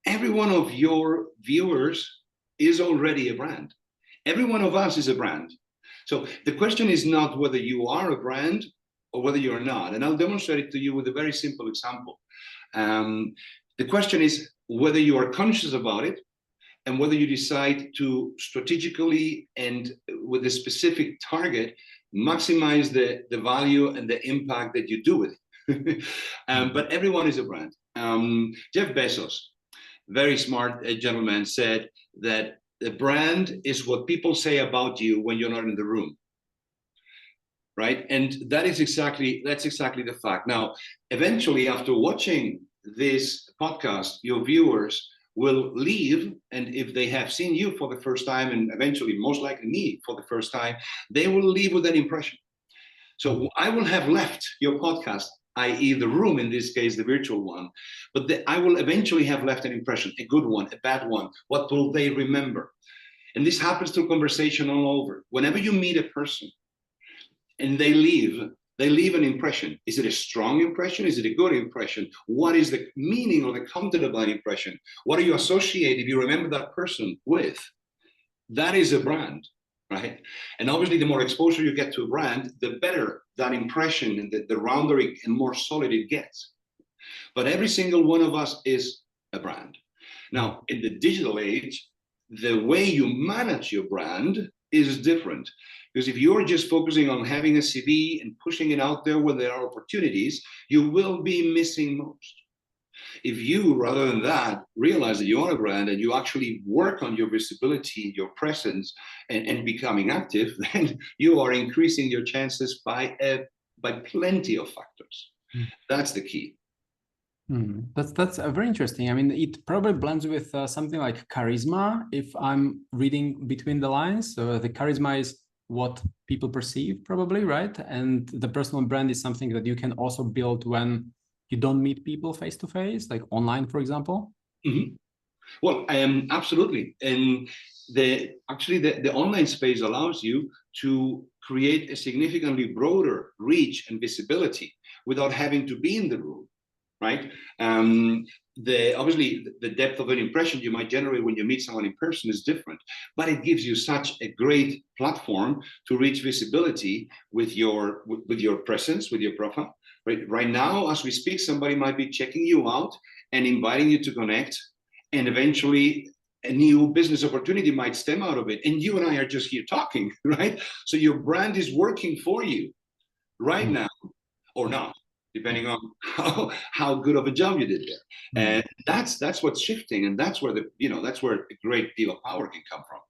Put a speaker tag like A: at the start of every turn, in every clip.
A: every one of your viewers is already a brand. Every one of us is a brand. So the question is not whether you are a brand or whether you're not. And I'll demonstrate it to you with a very simple example. The question is whether you are conscious about it and whether you decide to strategically and with a specific target maximize the value and the impact that you do with it. But everyone is a brand. Jeff Bezos, very smart gentleman, said that the brand is what people say about you when you're not in the room, right? And that's exactly the fact. Now, eventually, after watching this podcast, your viewers will leave, and if they have seen you for the first time, and eventually most likely me for the first time, they will leave with that impression. So I will have left your podcast, i.e. the room, in this case, the virtual one, but I will eventually have left an impression, a good one, a bad one. What will they remember? And this happens through conversation all over. Whenever you meet a person and they leave an impression. Is it a strong impression? Is it a good impression? What is the meaning or the content of that impression? What do you associate, if you remember that person, with? That is a brand, right? And obviously, the more exposure you get to a brand, the better that impression and the rounder and more solid it gets. But every single one of us is a brand. Now, in the digital age, the way you manage your brand is different. Because if you're just focusing on having a CV and pushing it out there when there are opportunities, you will be missing most. If you, rather than that, realize that you are a brand and you actually work on your visibility, your presence, and becoming active, then you are increasing your chances by plenty of factors. That's the key.
B: That's very interesting. I mean, it probably blends with something like charisma, if I'm reading between the lines. So the charisma is what people perceive, probably, right? And the personal brand is something that you can also build when you don't meet people face to face, like online, for example.
A: Well, absolutely. And the online space allows you to create a significantly broader reach and visibility without having to be in the room, right? Obviously the depth of an impression you might generate when you meet someone in person is different, but it gives you such a great platform to reach visibility with your presence, with your profile. Right now, as we speak, somebody might be checking you out and inviting you to connect, and eventually a new business opportunity might stem out of it. And you and I are just here talking, right? So your brand is working for you right now, or not, depending on how good of a job you did there. And that's what's shifting, and that's where that's where a great deal of power can come from.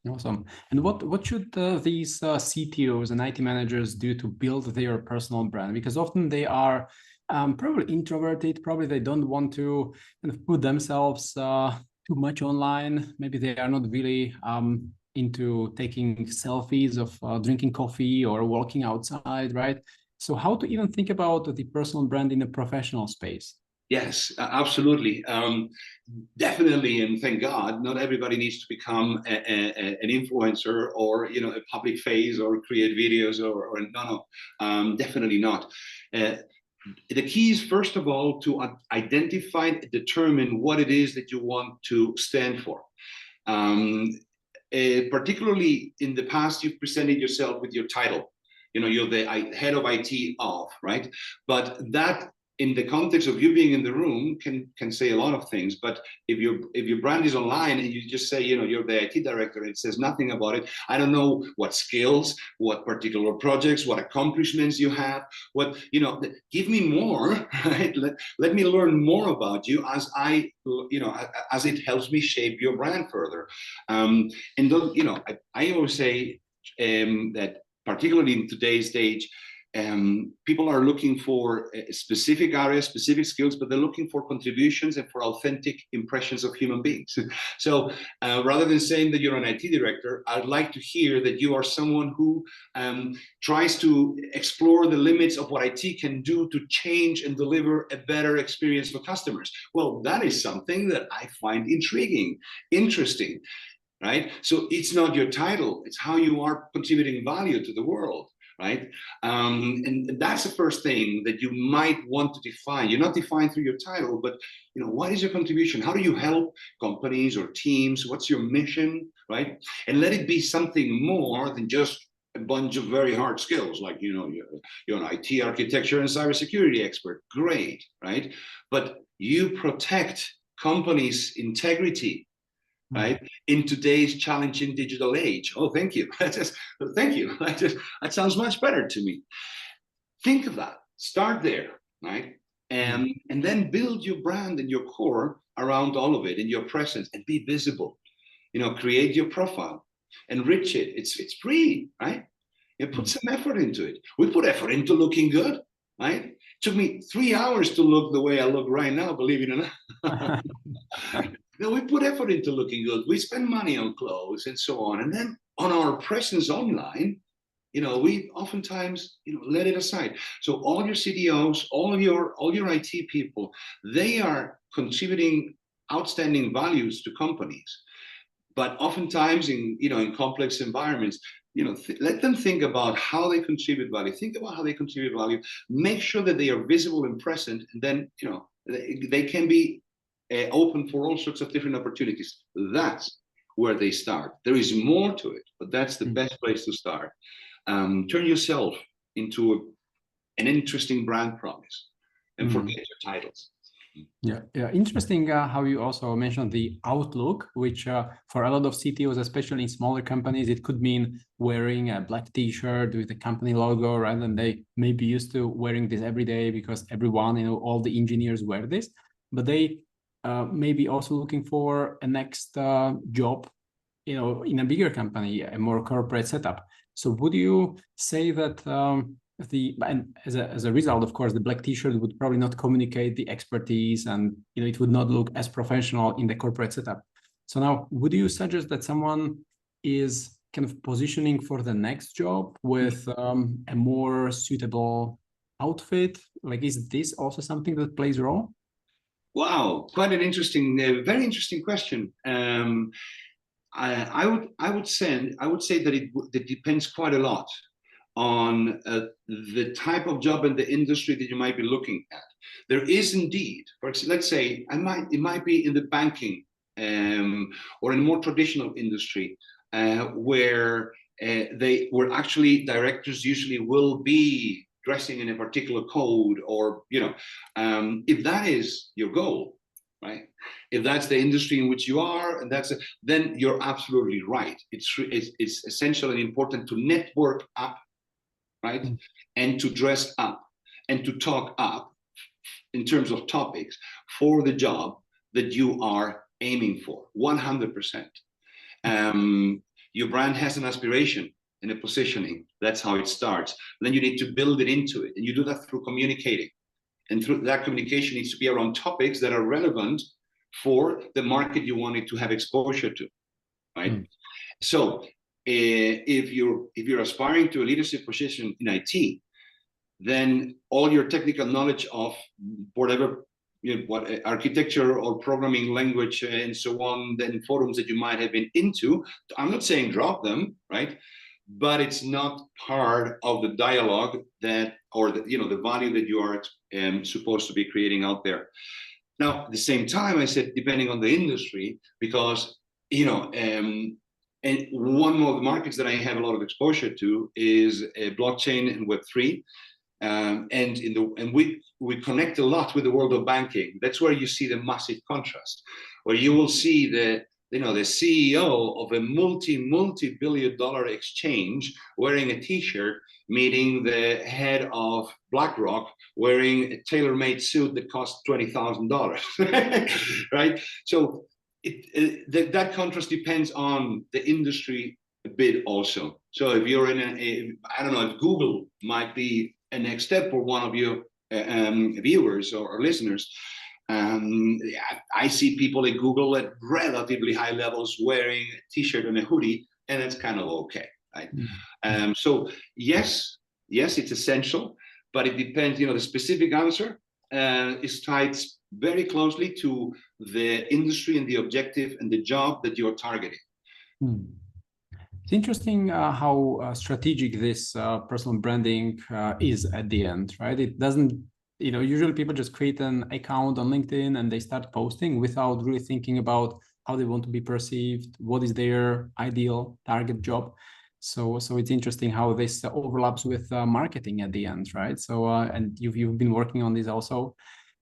B: Awesome. And what should these CTOs and IT managers do to build their personal brand? Because often they are probably introverted, probably they don't want to kind of put themselves too much online. Maybe they are not really into taking selfies of drinking coffee or walking outside, right? So how to even think about the personal brand in a professional space?
A: Yes, absolutely. Definitely, and thank God, not everybody needs to become an influencer or a public face or create videos or no, definitely not. The key is, first of all, to identify and determine what it is that you want to stand for. Particularly in the past, you've presented yourself with your title. You're the head of IT of, right? But that, in the context of you being in the room, can say a lot of things. But if your brand is online and you just say, you're the IT director, and it says nothing about it, I don't know what skills, what particular projects, what accomplishments you have, give me more, right? Let me learn more about you as as it helps me shape your brand further. I always say that, particularly in today's stage, people are looking for specific areas, specific skills, but they're looking for contributions and for authentic impressions of human beings. So rather than saying that you're an IT director, I'd like to hear that you are someone who tries to explore the limits of what IT can do to change and deliver a better experience for customers. Well, that is something that I find intriguing, interesting. Right? So it's not your title, it's how you are contributing value to the world. right? And that's the first thing that you might want to define. You're not defined through your title, but what is your contribution? How do you help companies or teams? What's your mission, right? And let it be something more than just a bunch of very hard skills, like you're an IT architecture and cybersecurity expert. Great, right? But you protect companies' integrity, right? In today's challenging digital age. Oh, thank you. Thank you. That sounds much better to me. Think of that. Start there, right? And then build your brand and your core around all of it, in your presence, and be visible. Create your profile, enrich it. It's free, right? Put some effort into it. We put effort into looking good, right? It took me 3 hours to look the way I look right now, believe it or not. We put effort into looking good. We spend money on clothes and so on. And then on our presence online, we oftentimes, let it aside. So all your CDOs, all your IT people, they are contributing outstanding values to companies. But oftentimes in complex environments, let them think about how they contribute value. Think about how they contribute value. Make sure that they are visible and present, and then they can be open for all sorts of different opportunities. That's where they start. There is more to it, but that's the best place to start. Turn yourself into an interesting brand promise, and forget your titles.
B: Yeah. Interesting how you also mentioned the outlook, which for a lot of CTOs, especially in smaller companies, it could mean wearing a black T-shirt with the company logo, right? And they may be used to wearing this every day because everyone, all the engineers wear this, but they may be also looking for a next job, in a bigger company, a more corporate setup. So would you say that and as a result, of course, the black T-shirt would probably not communicate the expertise, and it would not look as professional in the corporate setup. So now, would you suggest that someone is kind of positioning for the next job with a more suitable outfit? Like, is this also something that plays a role?
A: Wow, quite an interesting, very interesting question. I would say that it depends quite a lot on the type of job and the industry that you might be looking at. There is indeed, for example, let's say it might be in the banking or in a more traditional industry where actually directors usually will be dressing in a particular code, or if that is your goal, right? If that's the industry in which you are, and then you're absolutely right. It's essential and important to network up, right? And to dress up and to talk up in terms of topics for the job that you are aiming for, 100%. Your brand has an aspiration and a positioning. That's how it starts. And then you need to build it into it. And you do that through communicating. And through that communication needs to be around topics that are relevant for the market you wanted to have exposure to, right? So if you're aspiring to a leadership position in IT, then all your technical knowledge of whatever, what architecture or programming language and so on, then forums that you might have been into, I'm not saying drop them, right? But it's not part of the dialogue or the value that you are supposed to be creating out there. Now, at the same time, I said, depending on the industry, because, and one of the markets that I have a lot of exposure to is blockchain and Web3. And we connect a lot with the world of banking. That's where you see the massive contrast, where you will see the CEO of a multi-billion-dollar exchange wearing a T-shirt, meeting the head of BlackRock wearing a tailor-made suit that costs $20,000, right? So that contrast depends on the industry a bit also. So if you're I don't know if Google might be a next step for one of your viewers or listeners. I see people at Google at relatively high levels wearing a T-shirt and a hoodie, and it's kind of okay, right? So yes, it's essential, but it depends. The specific answer is tied very closely to the industry and the objective and the job that you're targeting.
B: It's interesting how strategic this personal branding is at the end, right? It doesn't, usually people just create an account on LinkedIn and they start posting without really thinking about how they want to be perceived, what is their ideal target job. So it's interesting how this overlaps with marketing at the end, right? So and you've been working on this also.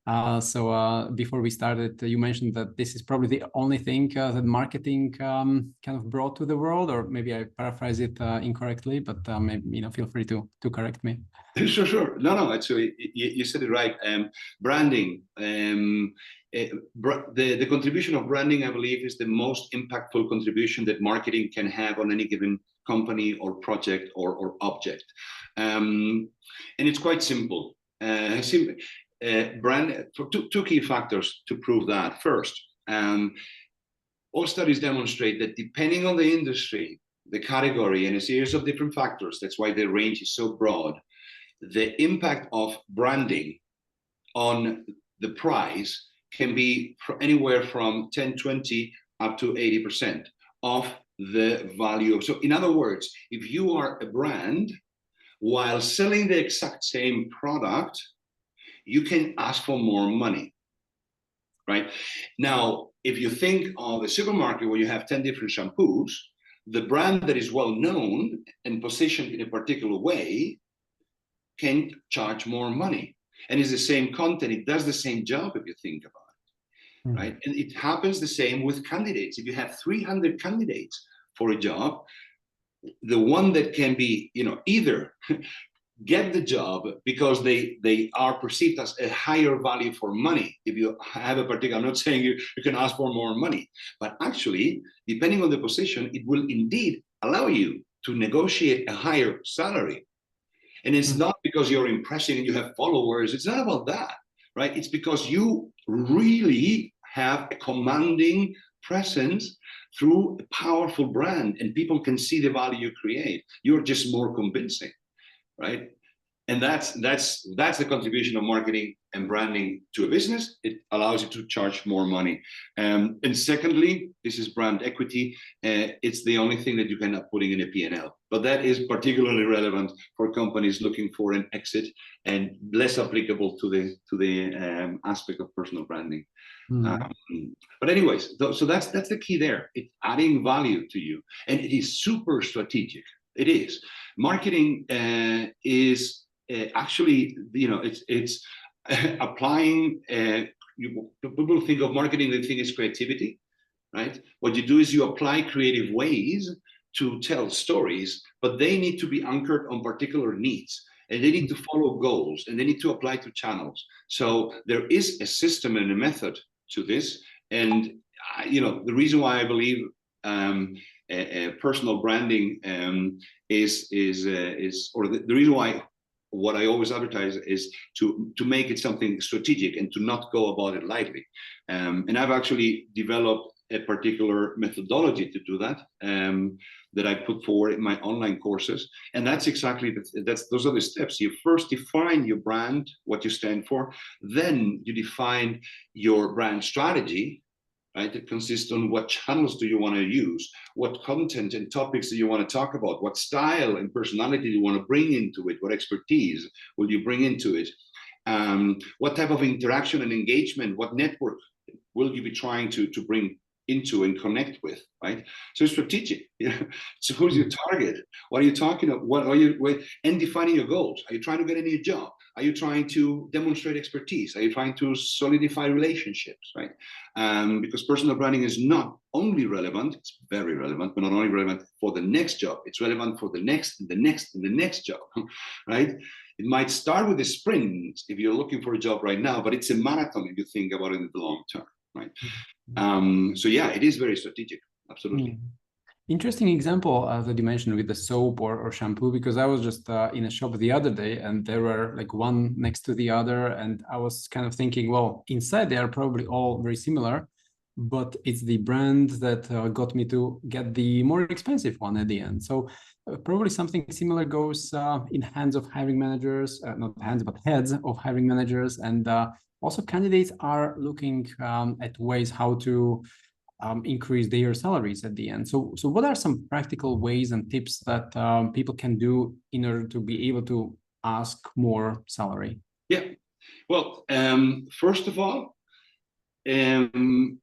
B: Before we started, you mentioned that this is probably the only thing that marketing kind of brought to the world, or maybe I paraphrase it incorrectly, but maybe, feel free to correct me.
A: Sure. No. Actually, you said it right. Branding. The contribution of branding, I believe, is the most impactful contribution that marketing can have on any given company or project or object. And it's quite simple. Brand for two key factors to prove that. First, all studies demonstrate that depending on the industry, the category, and a series of different factors, that's why the range is so broad, the impact of branding on the price can be anywhere from 10, 20 up to 80% of the value. So in other words, if you are a brand, while selling the exact same product, you can ask for more money, right? Now, if you think of a supermarket where you have 10 different shampoos, the brand that is well known and positioned in a particular way can charge more money. And it's the same content, it does the same job if you think about it, right? And it happens the same with candidates. If you have 300 candidates for a job, the one that can be, either get the job because they are perceived as a higher value for money. If you have a particular, I'm not saying you can ask for more money, but actually, depending on the position, it will indeed allow you to negotiate a higher salary. And it's not because you're impressing and you have followers. It's not about that, right? It's because you really have a commanding presence through a powerful brand and people can see the value you create. You're just more convincing. Right? And that's the contribution of marketing and branding to a business. It allows you to charge more money. And secondly, this is brand equity. It's the only thing that you can end up putting in a P&L. But that is particularly relevant for companies looking for an exit and less applicable to the aspect of personal branding. But anyways, so that's the key there. It's adding value to you. And it is super strategic. It is. Marketing is actually, it's applying. People think of marketing, they think it's creativity, right? What you do is you apply creative ways to tell stories, but they need to be anchored on particular needs, and they need to follow goals, and they need to apply to channels. So there is a system and a method to this, and the reason why I believe personal branding is the reason why what I always advertise is to make it something strategic and to not go about it lightly. And I've actually developed a particular methodology to do that that I put forward in my online courses. And that's exactly those are the steps. You first define your brand, what you stand for, then you define your brand strategy. Right? It consists on what channels do you want to use, what content and topics do you want to talk about, what style and personality do you want to bring into it, what expertise will you bring into it, what type of interaction and engagement, what network will you be trying to bring into and connect with, right? So it's strategic. So who's your target? What are you talking about? What are you, and defining your goals. Are you trying to get a new job? Are you trying to demonstrate expertise? Are you trying to solidify relationships, right? Because personal branding is not only relevant, it's very relevant, but not only relevant for the next job, it's relevant for the next, and the next, and the next job, right? It might start with a sprint if you're looking for a job right now, but it's a marathon if you think about it in the long term, right? So yeah, it is very strategic, absolutely.
B: Interesting example that you mentioned with the soap or shampoo, because I was just in a shop the other day and there were like one next to the other, and I was kind of thinking, well, inside they are probably all very similar, but it's the brand that got me to get the more expensive one at the end. So probably something similar goes in hands of hiring managers, not hands, but heads of hiring managers. And also candidates are looking at ways how to increase their salaries at the end. So what are some practical ways and tips that people can do in order to be able to ask more salary?
A: Yeah. Well, first of all, in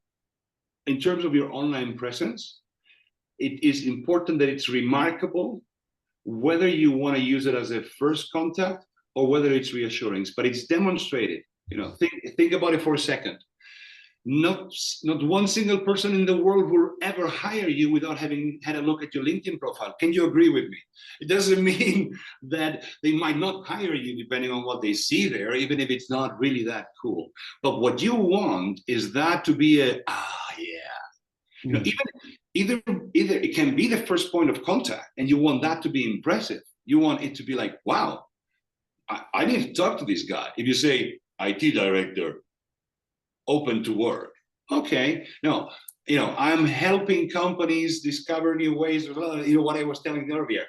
A: terms of your online presence, it is important that it's remarkable, whether you want to use it as a first contact or whether it's reassuring, but it's demonstrated. Think about it for a second. Not one single person in the world will ever hire you without having had a look at your LinkedIn profile. Can you agree with me? It doesn't mean that they might not hire you depending on what they see there, even if it's not really that cool. But what you want is that to be either it can be the first point of contact, and you want that to be impressive. You want it to be like, wow, I need to talk to this guy. If you say IT director, open to work. Okay, no, I'm helping companies discover new ways. What I was telling you earlier.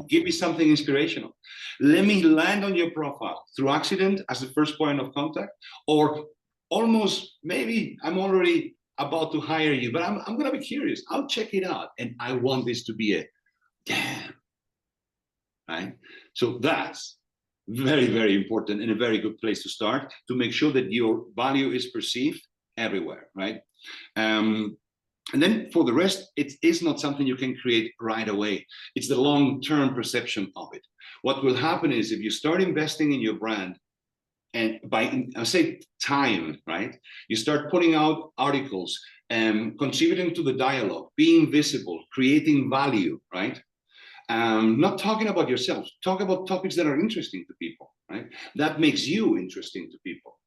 A: Give me something inspirational. Let me land on your profile through accident as the first point of contact, or almost maybe I'm already about to hire you, but I'm going to be curious. I'll check it out, and I want this to be a damn, right? So that's very, very important and a very good place to start to make sure that your value is perceived everywhere, right? And then for the rest, it is not something you can create right away. It's the long-term perception of it. What will happen is if you start investing in your brand, and by I say time, right? You start putting out articles and contributing to the dialogue, being visible, creating value, right? Not talking about yourself, talk about topics that are interesting to people, right? That makes you interesting to people.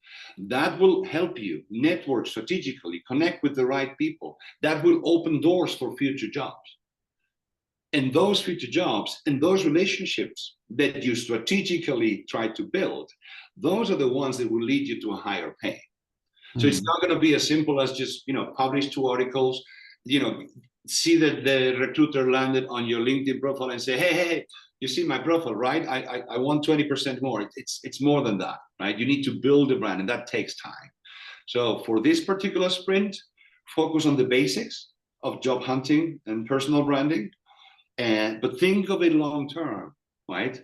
A: That will help you network strategically, connect with the right people. That will open doors for future jobs. And those future jobs and those relationships that you strategically try to build, those are the ones that will lead you to a higher pay. So it's not going to be as simple as just, publish 2 articles, see that the recruiter landed on your LinkedIn profile and say, hey, you see my profile, right? I want 20% more. It's more than that, right? You need to build a brand, and that takes time. So for this particular sprint, focus on the basics of job hunting and personal branding, but think of it long term, right?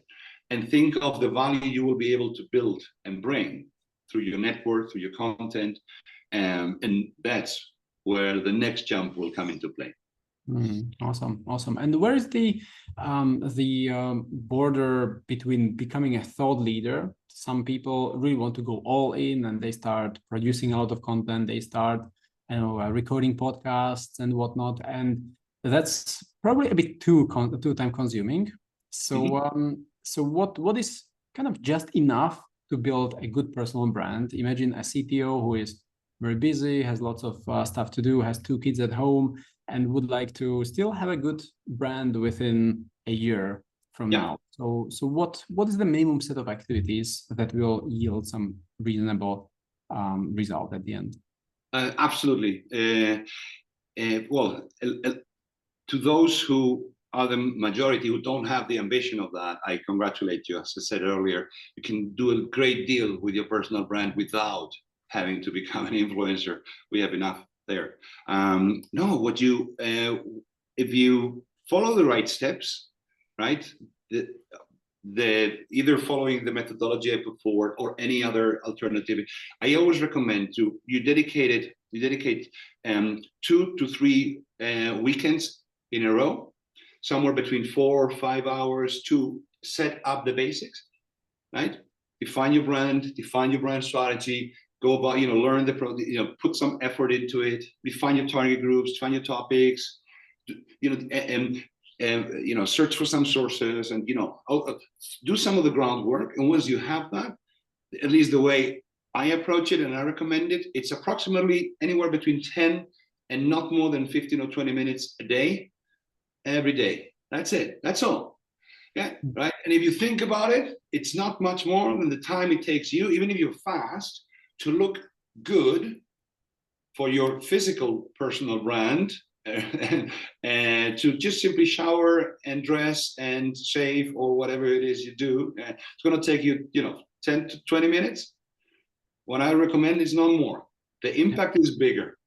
A: And think of the value you will be able to build and bring through your network, through your content, and that's where the next jump will come into play.
B: Awesome. And where is the border between becoming a thought leader? Some people really want to go all in, and they start producing a lot of content. They start, recording podcasts and whatnot, and that's probably a bit too time consuming. So, so what is kind of just enough to build a good personal brand? Imagine a CTO who is very busy, has lots of stuff to do, has 2 kids at home, and would like to still have a good brand within a year from now. So what is the minimum set of activities that will yield some reasonable result at the end?
A: Absolutely. Well, to those who are the majority who don't have the ambition of that, I congratulate you. As I said earlier, you can do a great deal with your personal brand without having to become an influencer. We have enough there. If you follow the right steps, right? The either following the methodology I put forward or any other alternative, I always recommend you dedicate 2 to 3 weekends in a row, somewhere between 4 or 5 hours to set up the basics, right? Define your brand strategy, go about, learn put some effort into it, define your target groups, define your topics, search for some sources and, do some of the groundwork. And once you have that, at least the way I approach it and I recommend it, it's approximately anywhere between 10 and not more than 15 or 20 minutes a day, every day. That's it. That's all. Yeah, right. And if you think about it, it's not much more than the time it takes you, even if you're fast, to look good for your physical personal brand, and to just simply shower and dress and shave or whatever it is you do. It's going to take you, 10 to 20 minutes. What I recommend is no more. The impact is bigger.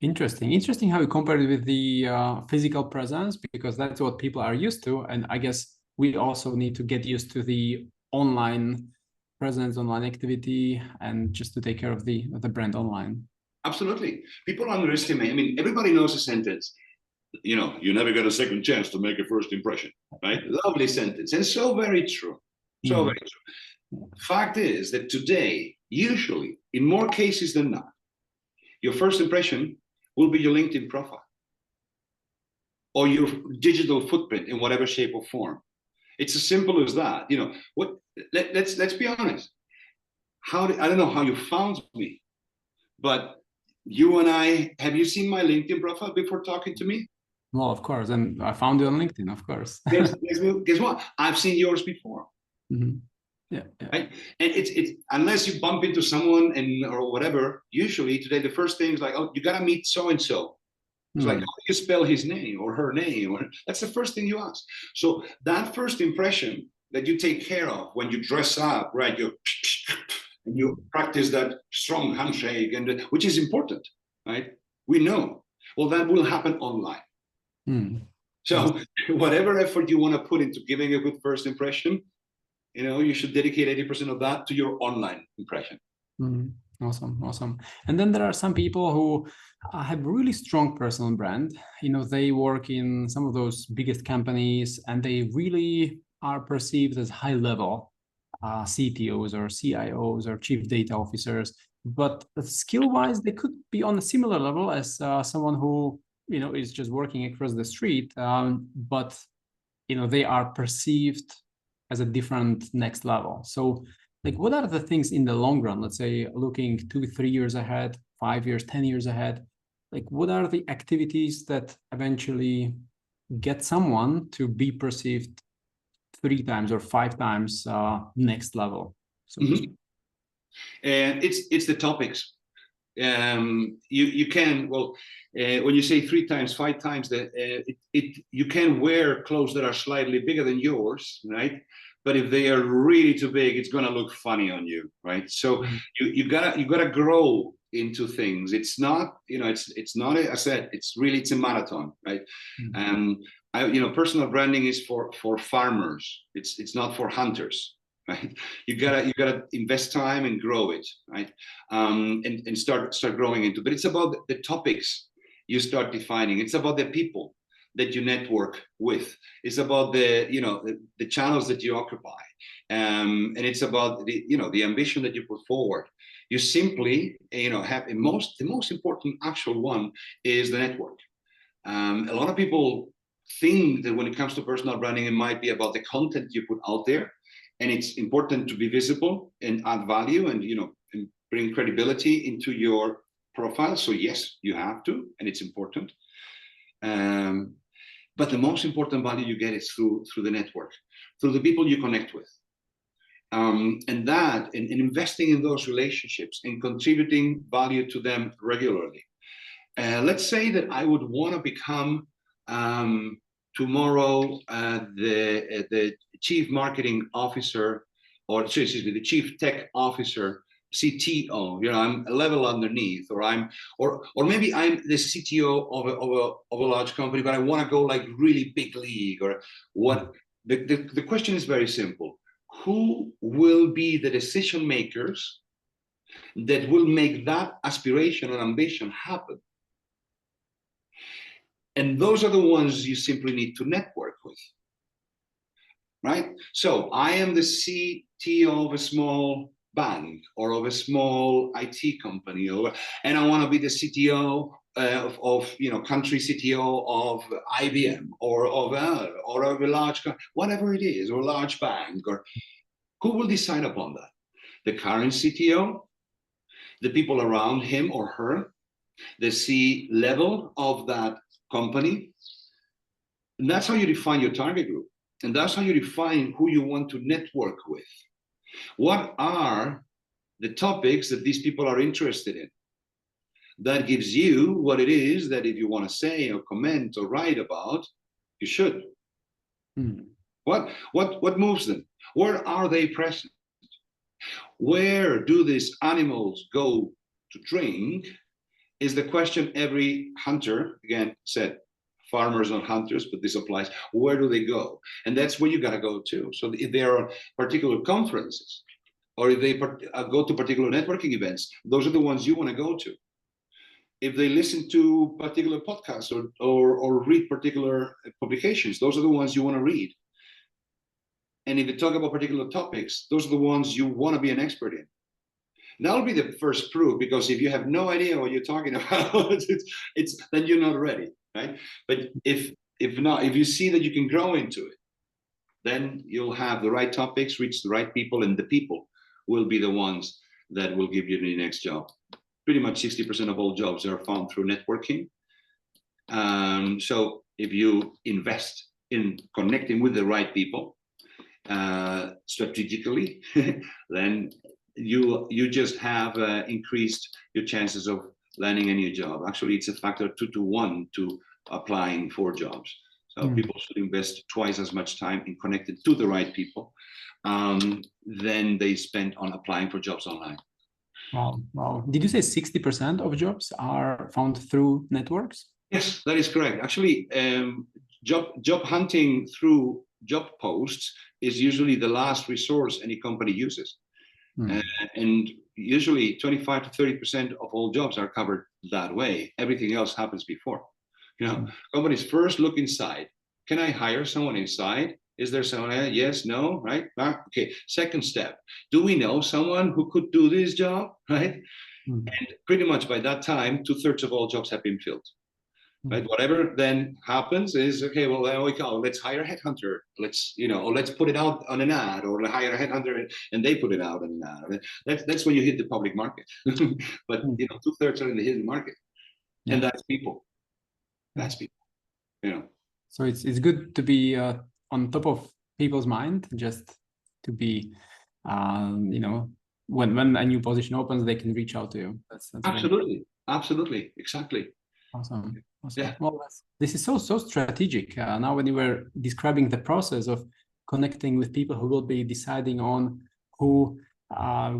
B: Interesting how you compare it with the physical presence, because that's what people are used to. And I guess we also need to get used to the online presence, online activity, and just to take care of the brand online.
A: Absolutely. People underestimate. I mean, everybody knows a sentence, you never get a second chance to make a first impression, right? Lovely sentence. And so very true. So very true. Fact is that today, usually, in more cases than not, your first impression will be your LinkedIn profile or your digital footprint in whatever shape or form. It's as simple as that. Let's be honest. I don't know how you found me, but you and I, have you seen my LinkedIn profile before talking to me?
B: Well, of course. And I found you on LinkedIn, of course.
A: Guess what? I've seen yours before.
B: Mm-hmm. Yeah.
A: Right. And it's unless you bump into someone or whatever, usually today the first thing is like, oh, you gotta meet so and so. It's like, how do you spell his name or her name? That's the first thing you ask. So that first impression that you take care of when you dress up, right? And you practice that strong handshake, which is important, right? We know. Well, that will happen online. So whatever effort you want to put into giving a good first impression, you should dedicate 80% of that to your online impression.
B: Awesome. And then there are some people who have really strong personal brand. They work in some of those biggest companies, and they really are perceived as high level CTOs or CIOs or chief data officers. But skill-wise, they could be on a similar level as someone who is just working across the street. But they are perceived as a different next level. So, like, what are the things in the long run? Let's say looking 2-3 years ahead, 5 years, 10 years ahead. Like, what are the activities that eventually get someone to be perceived 3 times or 5 times next level? So,
A: and it's the topics. You can when you say 3 times, 5 times, you can wear clothes that are slightly bigger than yours, right? But if they are really too big, it's gonna look funny on you, right? So you gotta grow into things. It's not, it's not. I said it's a marathon, right? Personal branding is for farmers. It's not for hunters, right? You gotta invest time and grow it, right? And start growing into. But it's about the topics you start defining. It's about the people that you network with. It's about the channels that you occupy, and it's about the ambition that you put forward. You simply have the most important actual one is the network. A lot of people think that when it comes to personal branding, it might be about the content you put out there, and it's important to be visible and add value and and bring credibility into your profile. So yes, you have to, and it's important. But the most important value you get is through the network, through the people you connect with. And investing in those relationships and contributing value to them regularly. Let's say that I would want to become tomorrow the chief marketing officer, or the chief tech officer, CTO. I'm a level underneath, or maybe I'm the CTO of a large company, but I want to go like really big league, or what? The question is very simple. Who will be the decision makers that will make that aspiration and ambition happen? And those are the ones you simply need to network with, right? So I am the CTO of a small bank or of a small IT company, and I want to be the CTO of country CTO of IBM or of a large, whatever it is, or a large bank. Or who will decide upon that? The current CTO, the people around him or her, the C level of that company. And that's how you define your target group. And that's how you define who you want to network with. What are the topics that these people are interested in? That gives you what it is that if you want to say or comment or write about, you should. What moves them? Where are they present? Where do these animals go to drink? is the question every hunter, again, said, farmers not hunters, but this applies, where do they go? And that's where you got to go to. So if there are particular conferences, or if they go to particular networking events, those are the ones you want to go to. If they listen to particular podcasts or read particular publications, those are the ones you want to read. And if you talk about particular topics, those are the ones you want to be an expert in. That'll be the first proof, because if you have no idea what you're talking about, it's then you're not ready, right? But if not, if you see that you can grow into it, then you'll have the right topics, reach the right people, and the people will be the ones that will give you the next job. Pretty much 60% of all jobs are found through networking. So if you invest in connecting with the right people strategically, then you just have increased your chances of landing a new job. Actually, it's a factor 2 to 1 to applying for jobs. So people should invest twice as much time in connecting to the right people than they spend on applying for jobs online.
B: Wow, wow. Did you say 60% of jobs are found through networks?
A: Yes, that is correct. Actually, job hunting through job posts is usually the last resource any company uses. And usually 25 to 30% of all jobs are covered that way. Everything else happens before. You know, companies first look inside. Can I hire someone inside? Is there someone? Yes, no, right? Okay. Second step. Do we know someone who could do this job? Right? And pretty much by that time, 2/3 of all jobs have been filled. Right? Whatever then happens is, okay, well, then we go, let's hire a headhunter. Let's, or let's put it out on an ad, or hire a headhunter and they put it out on an ad. That's when you hit the public market. But 2/3 are in the hidden market. Yeah. And that's people. That's people.
B: So it's good to be on top of people's mind, just to be, when a new position opens, they can reach out to you. That's
A: absolutely, absolutely, exactly.
B: Awesome. Yeah. Well, this is so strategic. Now, when you were describing the process of connecting with people who will be deciding on who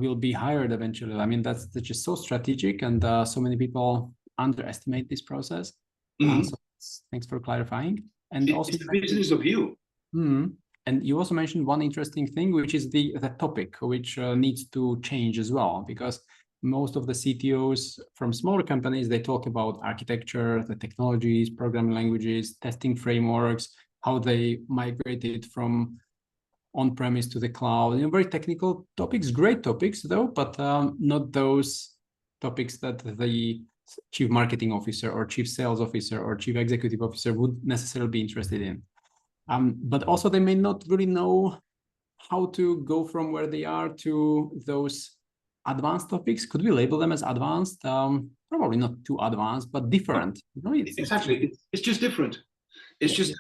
B: will be hired eventually, I mean, that's just so strategic, and so many people underestimate this process. So thanks for clarifying. And also,
A: it's the business of you.
B: And you also mentioned one interesting thing, which is the topic, which needs to change as well, because most of the CTOs from smaller companies, they talk about architecture, the technologies, programming languages, testing frameworks, how they migrated from on-premise to the cloud. Very technical topics, great topics though, but not those topics that the chief marketing officer or chief sales officer or chief executive officer would necessarily be interested in. But also they may not really know how to go from where they are to those advanced topics. Could we label them as advanced? Probably not too advanced, but different.
A: Exactly. It's just different. It's just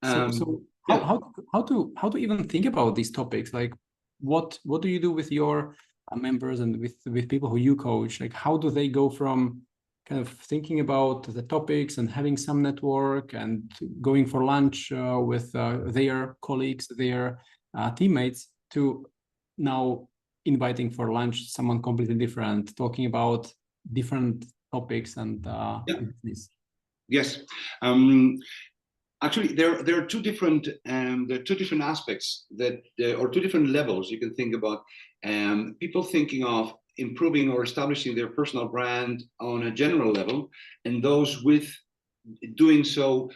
A: different.
B: So how to even think about these topics? Like, what do you do with your members and with people who you coach? Like, how do they go from kind of thinking about the topics and having some network and going for lunch with their colleagues, their teammates, to now inviting for lunch someone completely different, talking about different topics and this?
A: Yes. Actually, there are two different aspects that, or two different levels you can think about. People thinking of improving or establishing their personal brand on a general level, and those with doing so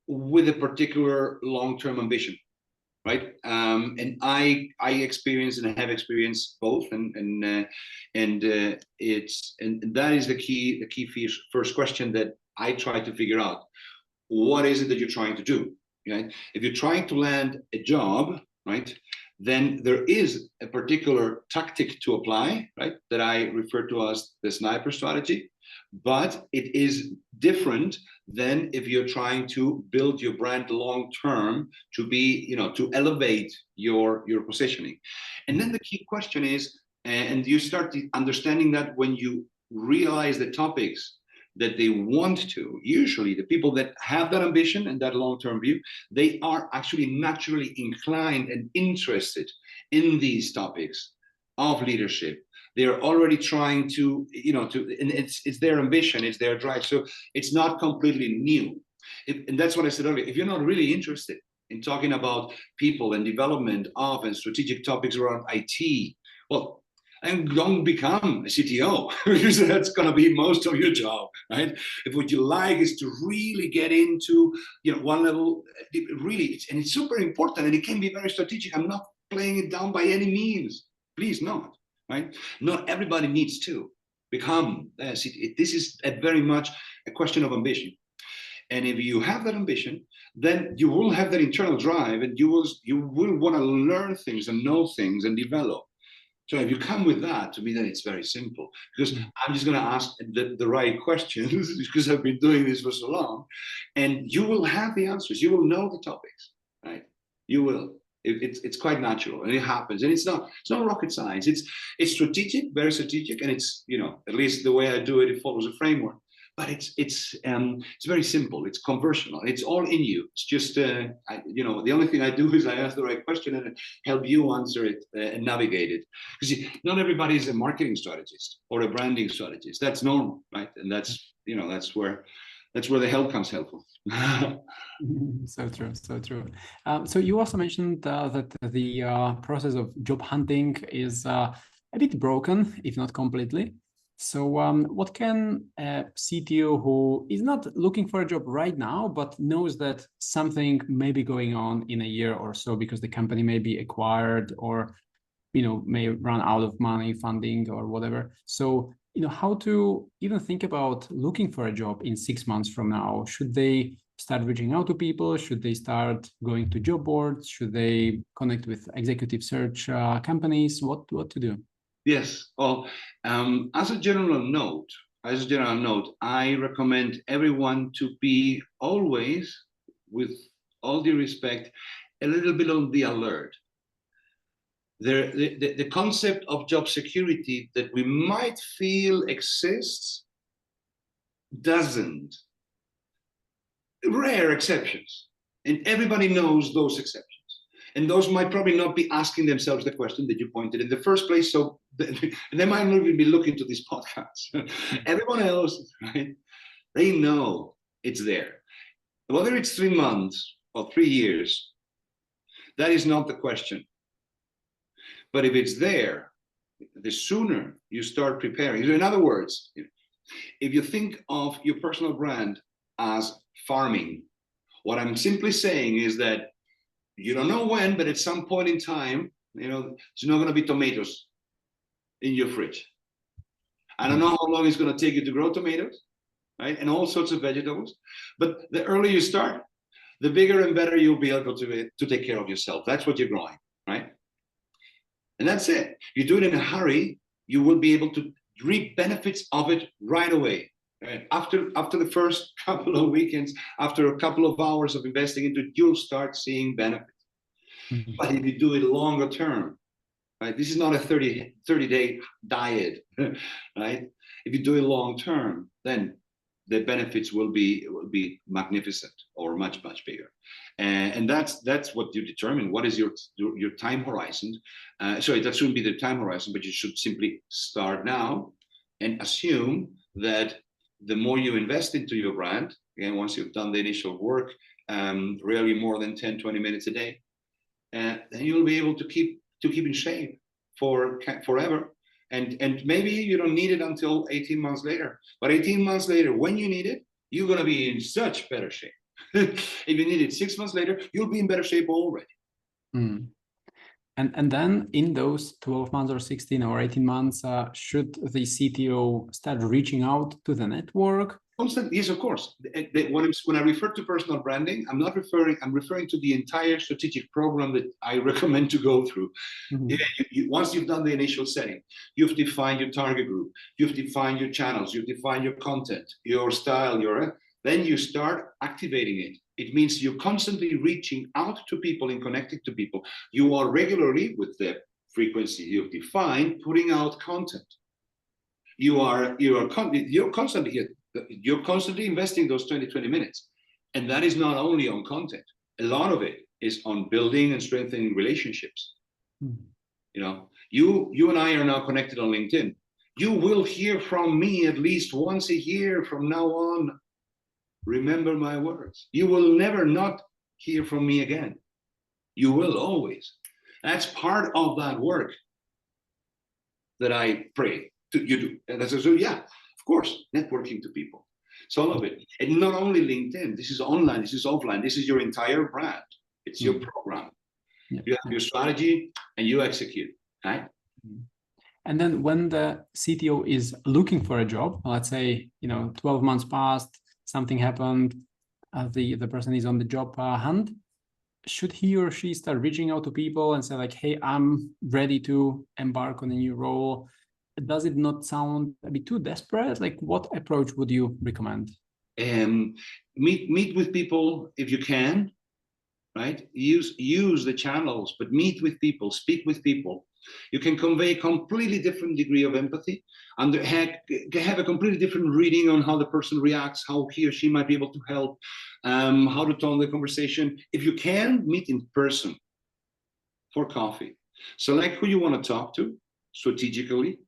A: with a particular long-term ambition, right? And I experience and have experienced both, and that is the key first question that I try to figure out. What is it that you're trying to do? Right? If you're trying to land a job, right, then there is a particular tactic to apply, right, that I refer to as the sniper strategy. But it is different than if you're trying to build your brand long term to be, to elevate your positioning. And then the key question is, and you start understanding that when you realize the topics that they want to, usually the people that have that ambition and that long-term view, they are actually naturally inclined and interested in these topics of leadership, They're already trying to, and it's their ambition, it's their drive. So it's not completely new. And that's what I said earlier. If you're not really interested in talking about people and development of and strategic topics around IT, well, and don't become a CTO, because that's going to be most of your job, right? If what you like is to really get into, one level, really, and it's super important, and it can be very strategic. I'm not playing it down by any means. Please not, right? Not everybody needs to become a CTO. This is very much a question of ambition. And if you have that ambition, then you will have that internal drive, and you will want to learn things and know things and develop. So if you come with that, to me, then it's very simple, because I'm just going to ask the right questions because I've been doing this for so long, and you will have the answers. You will know the topics, right? You will. It's quite natural, and it happens, and it's not rocket science. It's strategic, very strategic, and it's at least the way I do it, it follows a framework. But it's very simple. It's conversational. It's all in you. It's just the only thing I do is I ask the right question and help you answer it and navigate it. Because not everybody is a marketing strategist or a branding strategist. That's normal, right? And that's where the help comes helpful.
B: So true, so true. So you also mentioned that the process of job hunting is a bit broken, if not completely. So what can a CTO who is not looking for a job right now, but knows that something may be going on in a year or so because the company may be acquired or, may run out of money, funding or whatever. So, how to even think about looking for a job in 6 months from now? Should they start reaching out to people? Should they start going to job boards? Should they connect with executive search companies? What to do?
A: Yes. Well, as a general note, I recommend everyone to be always, with all due respect, a little bit on the alert. The concept of job security that we might feel exists doesn't. Rare exceptions, and everybody knows those exceptions. And those might probably not be asking themselves the question that you pointed in the first place. So they might not even be looking to these podcasts. Everyone else, right? They know it's there. Whether it's 3 months or 3 years, that is not the question. But if it's there, the sooner you start preparing. In other words, if you think of your personal brand as farming, what I'm simply saying is that you don't know when, but at some point in time, there's not going to be tomatoes in your fridge. I don't know how long it's going to take you to grow tomatoes, right? And all sorts of vegetables. But the earlier you start, the bigger and better you'll be able to take care of yourself. That's what you're growing, right? And that's it. If you do it in a hurry, you will be able to reap benefits of it right away. Right? After the first couple of weekends, after a couple of hours of investing into it, you'll start seeing benefits. Mm-hmm. But if you do it longer term, right? This is not a 30-day diet, right? If you do it long term, then the benefits will be magnificent or much bigger. And that's what you determine. What is your time horizon? Sorry, that shouldn't be the time horizon, but you should simply start now and assume that the more you invest into your brand, again, once you've done the initial work, really more than 10-20 minutes a day, then you'll be able to keep in shape forever. And maybe you don't need it until 18 months later. But 18 months later, when you need it, you're going to be in such better shape. If you need it 6 months later, you'll be in better shape already.
B: Mm. And then in those 12 months or 16 or 18 months, should the CTO start reaching out to the network?
A: Constantly, yes, of course. When I refer to personal branding, I'm referring to the entire strategic program that I recommend to go through. Mm-hmm. Once you've done the initial setting, you've defined your target group, you've defined your channels, you've defined your content, your style, then you start activating it. It means you're constantly reaching out to people and connecting to people. You are regularly, with the frequency you've defined, putting out content. You're constantly investing those 20 minutes. And that is not only on content. A lot of it is on building and strengthening relationships. Mm-hmm. You and I are now connected on LinkedIn. You will hear from me at least once a year from now on. Remember my words. You will never not hear from me again. You will always. That's part of that work that I pray to you do. And that's so yeah, of course, networking to people. It's all of it. And not only LinkedIn, this is online, this is offline, this is your entire brand. It's your program.
B: Yeah.
A: You have your strategy and you execute, right?
B: And then when the CTO is looking for a job, let's say, 12 months passed, something happened, the person is on the job hunt, should he or she start reaching out to people and say like, hey, I'm ready to embark on a new role? Does it not sound a bit too desperate? Like, what approach would you recommend?
A: Meet with people if you can, right? Use the channels, but meet with people, speak with people. You can convey a completely different degree of empathy and have a completely different reading on how the person reacts, how he or she might be able to help, how to tone the conversation. If you can, meet in person for coffee. Select who you want to talk to strategically.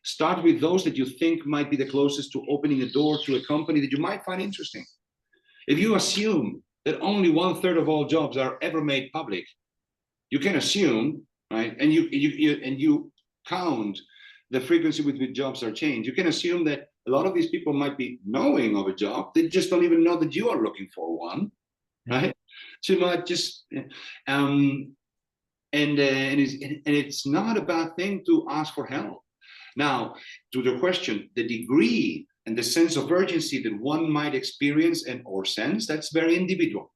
A: Start with those that you think might be the closest to opening a door to a company that you might find interesting. If you assume that only 1/3 of all jobs are ever made public, you can assume, right? And you count the frequency with which jobs are changed. You can assume that a lot of these people might be knowing of a job. They just don't even know that you are looking for one, right? So you might just, and it's not a bad thing to ask for help. Now, to the question, the degree and the sense of urgency that one might experience or sense, that's very individual,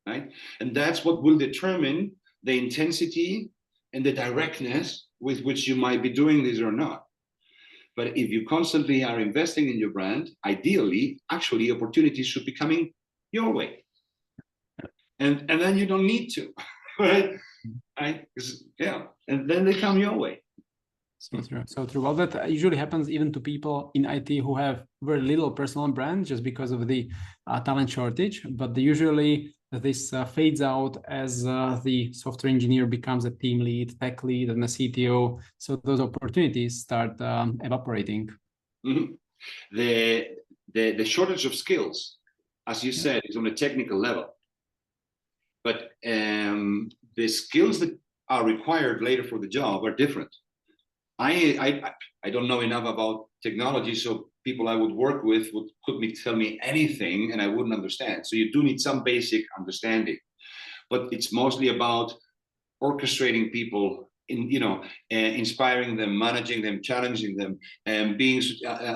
A: right? And that's what will determine the intensity and the directness with which you might be doing this or not. But if you constantly are investing in your brand, ideally, actually, opportunities should be coming your way. And then you don't need to, right? Right? Yeah, and then they come your way.
B: So true. So true. Well, that usually happens even to people in IT who have very little personal brand just because of the talent shortage. But usually this fades out as the software engineer becomes a team lead, tech lead, and a CTO. So those opportunities start evaporating.
A: Mm-hmm. The shortage of skills, as you said, is on a technical level. But the skills that are required later for the job are different. I don't know enough about technology, so people I would work with could tell me anything and I wouldn't understand. So you do need some basic understanding, but it's mostly about orchestrating people, inspiring them, managing them, challenging them, and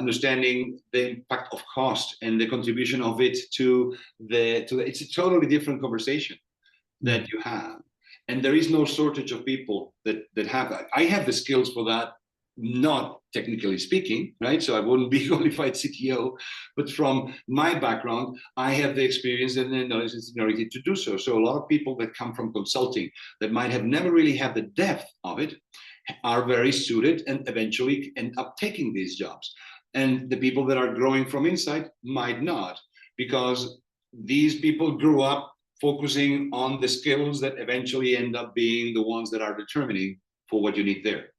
A: understanding the impact of cost and the contribution of it to the. It's a totally different conversation that you have. And there is no shortage of people that have that. I have the skills for that, not technically speaking, right? So I wouldn't be a qualified CTO, but from my background, I have the experience and the knowledge and seniority to do so. So a lot of people that come from consulting that might have never really had the depth of it are very suited and eventually end up taking these jobs. And the people that are growing from inside might not, because these people grew up focusing on the skills that eventually end up being the ones that are determining for what you need there,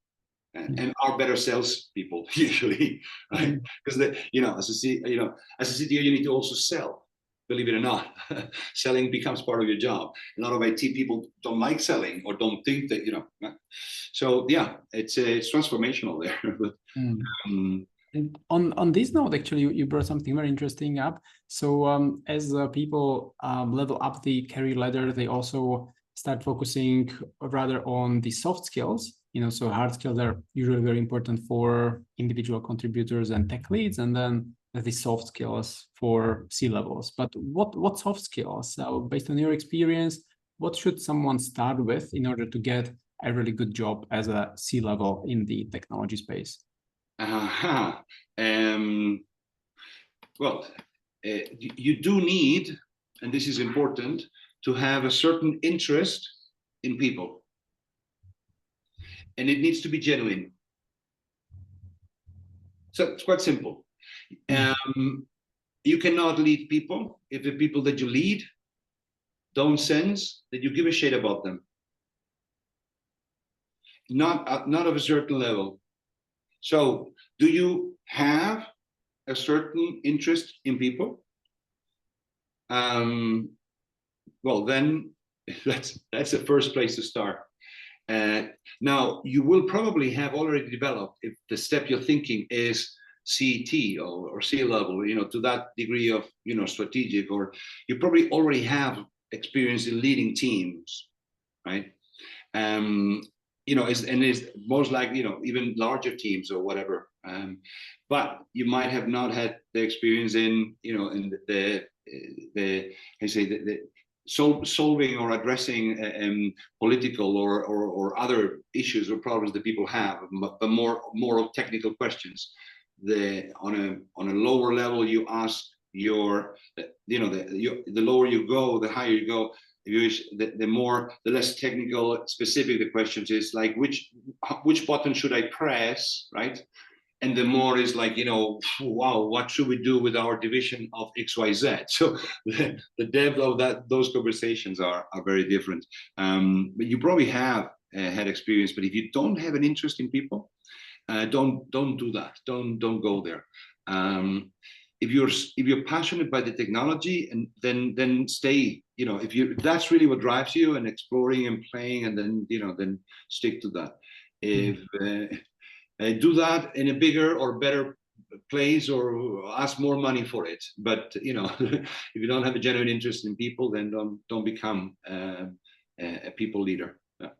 A: and are better sales people usually, right? Because as a CTO, you need to also sell. Believe it or not, selling becomes part of your job. A lot of IT people don't like selling or don't think that So yeah, it's transformational there. But,
B: And on this note, actually, you brought something very interesting up. So as people level up the career ladder, they also start focusing rather on the soft skills. So hard skills are usually very important for individual contributors and tech leads, and then the soft skills for C-levels. But what soft skills? So based on your experience, what should someone start with in order to get a really good job as a C-level in the technology space?
A: You do need, and this is important, to have a certain interest in people. And it needs to be genuine. So it's quite simple. You cannot lead people if the people that you lead don't sense that you give a shit about them. not of a certain level. So do you have a certain interest in people? Well, then that's the first place to start. Now, you will probably have already developed, if the step you're thinking is CT or C level, to that degree of, strategic, or you probably already have experience in leading teams, right? It's most likely, even larger teams or whatever. But you might have not had the experience in, in solving or addressing political or other issues or problems that people have, but more of technical questions. On a lower level, you ask the lower you go, the higher you go. The less technical, specific the questions is, like which button should I press, right? And the more is like, wow, what should we do with our division of XYZ? So the depth of those conversations are very different. But you probably have had experience. But if you don't have an interest in people, don't do that. Don't go there. If you're passionate by the technology, and then stay. If that's really what drives you, and exploring and playing, and then stick to that. If do that in a bigger or better place, or ask more money for it. But if you don't have a genuine interest in people, then don't become a people leader. Yeah.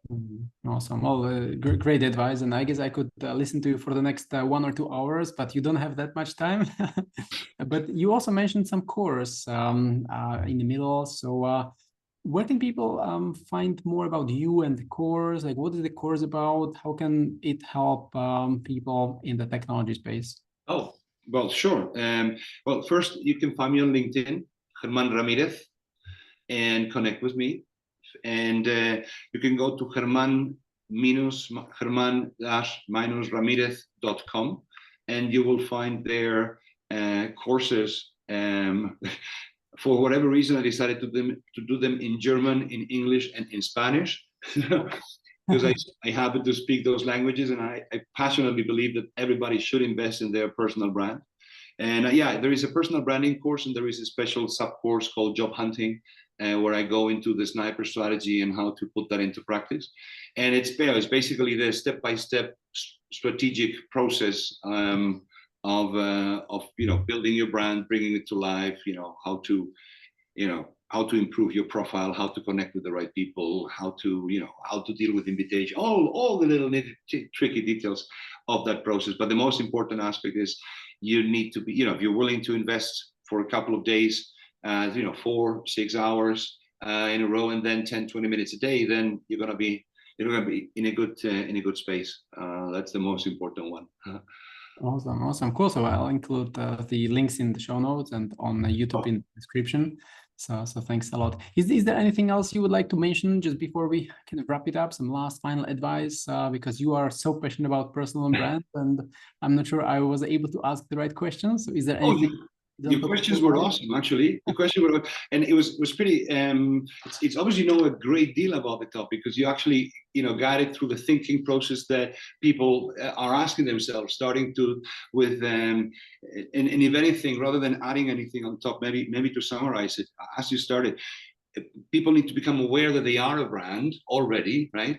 B: Awesome. Well, great advice. And I guess I could listen to you for the next 1 or 2 hours, but you don't have that much time. But you also mentioned some course in the middle. So where can people find more about you and the course? Like, what is the course about? How can it help people in the technology space?
A: Oh, well, sure. Well, first, you can find me on LinkedIn, Germán Ramirez, and connect with me. And you can go to Germán-Ramirez.com, and you will find there courses. For whatever reason, I decided to do them in German, in English, and in Spanish, because I happen to speak those languages, and I passionately believe that everybody should invest in their personal brand. And there is a personal branding course, and there is a special sub course called Job Hunting, where I go into the sniper strategy and how to put that into practice. And it's basically the step-by-step strategic process of building your brand, bringing it to life. How to improve your profile, how to connect with the right people, how to deal with invitation, all the little tricky details of that process. But the most important aspect is you need to be, if you're willing to invest for a couple of days, 4-6 hours in a row, and then 10-20 minutes a day, then you're gonna be in a good space. That's the most important one.
B: Awesome, cool. So I'll include the links in the show notes and on YouTube in the description. So thanks a lot. Is there anything else you would like to mention just before we kind of wrap it up? Some last final advice, because you are so passionate about personal brand, and I'm not sure I was able to ask the right questions. So is there anything?
A: Your questions were awesome, actually. The question were, and it was pretty. It's obviously a great deal about the topic, because you actually guided through the thinking process that people are asking themselves, starting with and if anything, rather than adding anything on top, maybe to summarize it, as you started, people need to become aware that they are a brand already, right?